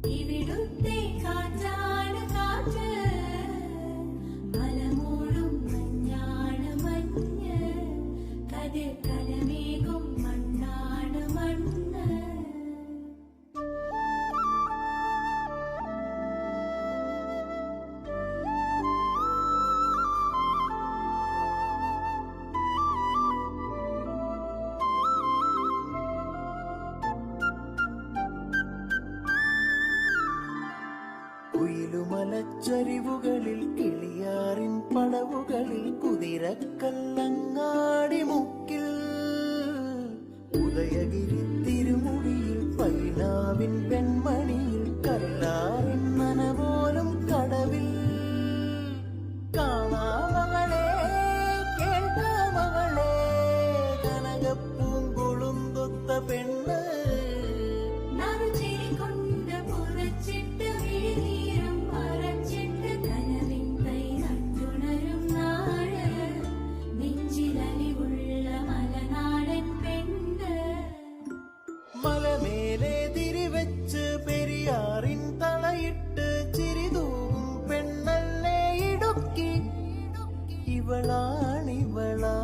ഇവിടുത്തെ കാറ്റാണ് കാറ്റ്, മലമൂടും മഞ്ഞാണ് മഞ്ഞ്, കതിർ കലമേകും മണ്ണാണ് മണ്ണ്. കുയിലുമലച്ചരിവുകളിൽ കിളിയാറിൻ പടവുകളിൽ കുതിരക്കല്ലങ്ങാടി മുക്കിൽ, ഉദയഗിരി തിരുമുടിയിൽ പൈനാവിൻ പെൺമണിയിൽ കല്ലാറിൻ നനപോലും കടവിൽ. കാണാമകളെ കേൾക്കാമകളെ കനകപ്പൂങ്കുളുന്തൊത്ത പെണ്ണ്, മലമേലെ തിരിവെച്ച് പെരിയാറിൻ തളയിട്ട് ചിരിതൂവും പെണ്ണല്ലേ ഇടുക്കി. ഇവളാണിവളാ